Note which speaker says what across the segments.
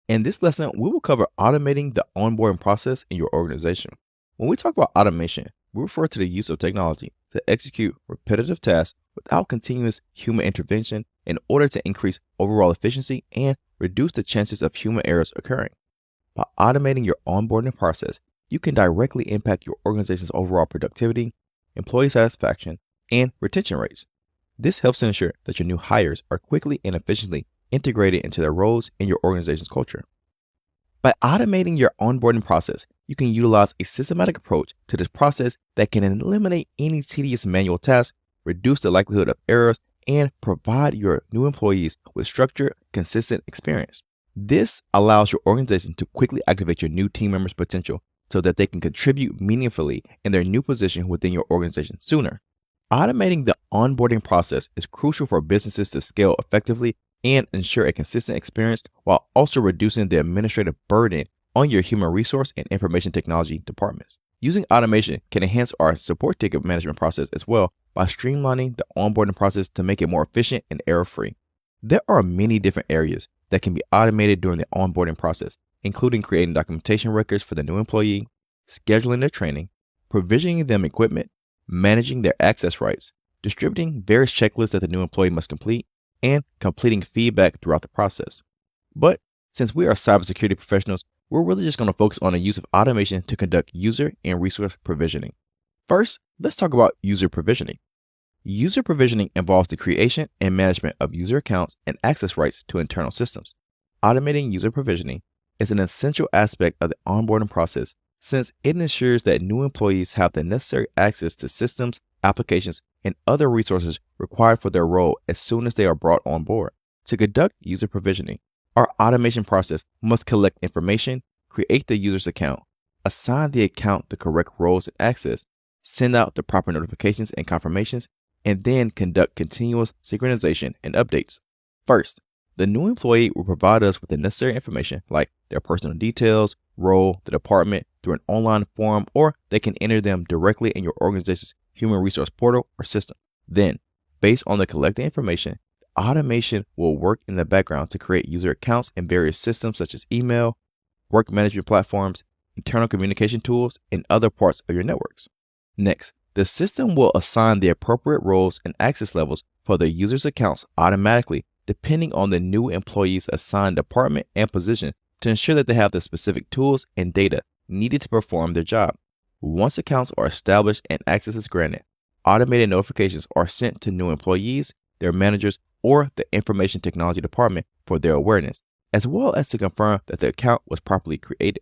Speaker 1: In this lesson, we will cover automating the onboarding process in your organization. When we talk about automation, we refer to the use of technology to execute repetitive tasks without continuous human intervention in order to increase overall efficiency and reduce the chances of human errors occurring. By automating your onboarding process, you can directly impact your organization's overall productivity, employee satisfaction, and retention rates. This helps to ensure that your new hires are quickly and efficiently integrated into their roles in your organization's culture. By automating your onboarding process, you can utilize a systematic approach to this process that can eliminate any tedious manual tasks, reduce the likelihood of errors, and provide your new employees with structured, consistent experience. This allows your organization to quickly activate your new team members' potential so that they can contribute meaningfully in their new position within your organization sooner. Automating the onboarding process is crucial for businesses to scale effectively and ensure a consistent experience while also reducing the administrative burden on your human resource and information technology departments. Using automation can enhance our support ticket management process as well by streamlining the onboarding process to make it more efficient and error-free. There are many different areas that can be automated during the onboarding process, including creating documentation records for the new employee, scheduling their training, provisioning them equipment, managing their access rights, distributing various checklists that the new employee must complete, and completing feedback throughout the process. But since we are cybersecurity professionals, we're really just going to focus on the use of automation to conduct user and resource provisioning. First, let's talk about user provisioning. User provisioning involves the creation and management of user accounts and access rights to internal systems. Automating user provisioning is an essential aspect of the onboarding process since it ensures that new employees have the necessary access to systems, applications, and other resources required for their role as soon as they are brought on board. To conduct user provisioning, our automation process must collect information, create the user's account, assign the account the correct roles and access, send out the proper notifications and confirmations, and then conduct continuous synchronization and updates. First, the new employee will provide us with the necessary information like their personal details, role, the department through an online form, or they can enter them directly in your organization's human resource portal or system. Then, based on the collected information, automation will work in the background to create user accounts in various systems such as email, work management platforms, internal communication tools, and other parts of your networks. Next, the system will assign the appropriate roles and access levels for the user's accounts automatically depending on the new employee's assigned department and position to ensure that they have the specific tools and data needed to perform their job. Once accounts are established and access is granted, automated notifications are sent to new employees, their managers, or the information technology department for their awareness, as well as to confirm that the account was properly created.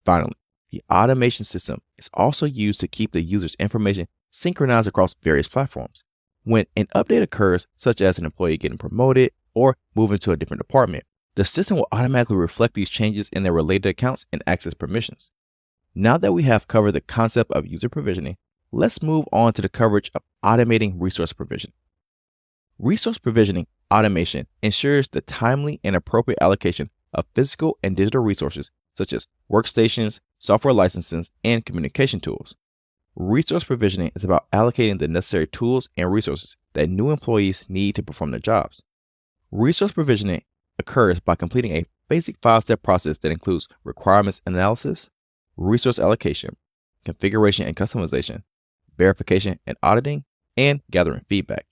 Speaker 1: Finally, the automation system is also used to keep the user's information synchronized across various platforms. When an update occurs, such as an employee getting promoted or moving to a different department, the system will automatically reflect these changes in their related accounts and access permissions. Now that we have covered the concept of user provisioning, let's move on to the coverage of automating resource provision. Resource provisioning automation ensures the timely and appropriate allocation of physical and digital resources such as workstations, software licenses, and communication tools. Resource provisioning is about allocating the necessary tools and resources that new employees need to perform their jobs. Resource provisioning occurs by completing a basic 5-step process that includes requirements analysis, resource allocation, configuration and customization, verification and auditing, and gathering feedback.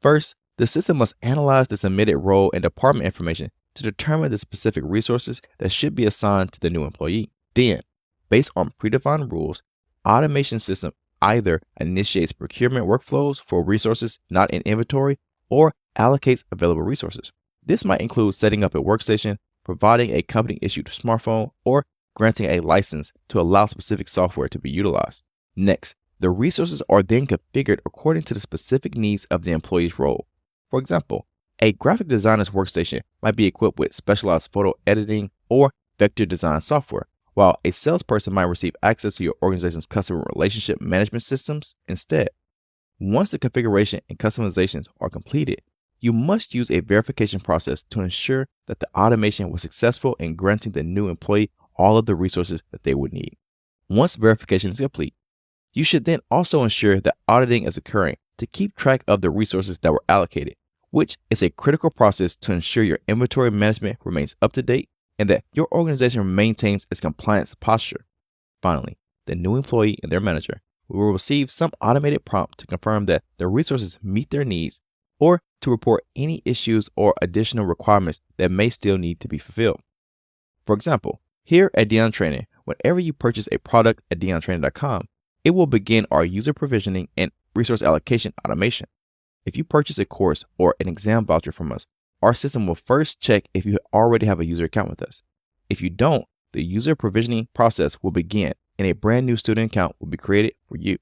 Speaker 1: First, the system must analyze the submitted role and department information to determine the specific resources that should be assigned to the new employee. Then, based on predefined rules, automation system either initiates procurement workflows for resources not in inventory or allocates available resources. This might include setting up a workstation, providing a company-issued smartphone, or granting a license to allow specific software to be utilized. Next, the resources are then configured according to the specific needs of the employee's role. For example, a graphic designer's workstation might be equipped with specialized photo editing or vector design software, while a salesperson might receive access to your organization's customer relationship management systems instead. Once the configuration and customizations are completed, you must use a verification process to ensure that the automation was successful in granting the new employee all of the resources that they would need. Once verification is complete, you should then also ensure that auditing is occurring to keep track of the resources that were allocated, which is a critical process to ensure your inventory management remains up to date and that your organization maintains its compliance posture. Finally, the new employee and their manager will receive some automated prompt to confirm that the resources meet their needs or to report any issues or additional requirements that may still need to be fulfilled. For example, here at Dion Training, whenever you purchase a product at DionTraining.com, it will begin our user provisioning and resource allocation automation. If you purchase a course or an exam voucher from us, our system will first check if you already have a user account with us. If you don't, the user provisioning process will begin and a brand new student account will be created for you.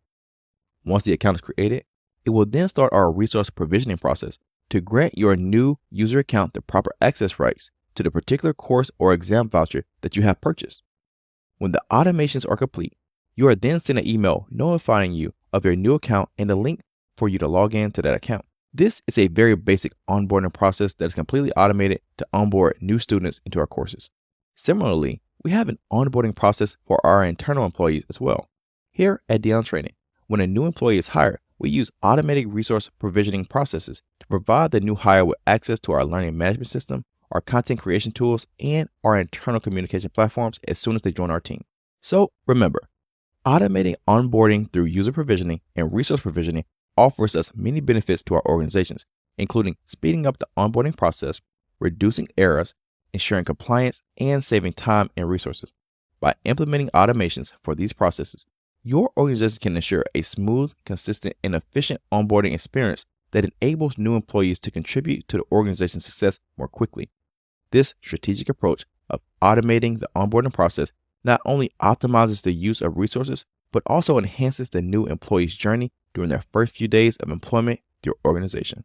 Speaker 1: Once the account is created, it will then start our resource provisioning process to grant your new user account the proper access rights to the particular course or exam voucher that you have purchased. When the automations are complete, you are then sent an email notifying you of your new account and a link for you to log in to that account. This is a very basic onboarding process that is completely automated to onboard new students into our courses. Similarly, we have an onboarding process for our internal employees as well. Here at Dion Training, when a new employee is hired, we use automated resource provisioning processes to provide the new hire with access to our learning management system, our content creation tools, and our internal communication platforms as soon as they join our team. So remember, automating onboarding through user provisioning and resource provisioning offers us many benefits to our organizations, including speeding up the onboarding process, reducing errors, ensuring compliance, and saving time and resources. By implementing automations for these processes, your organization can ensure a smooth, consistent, and efficient onboarding experience that enables new employees to contribute to the organization's success more quickly. This strategic approach of automating the onboarding process not only optimizes the use of resources, but also enhances the new employee's journey during their first few days of employment with your organization.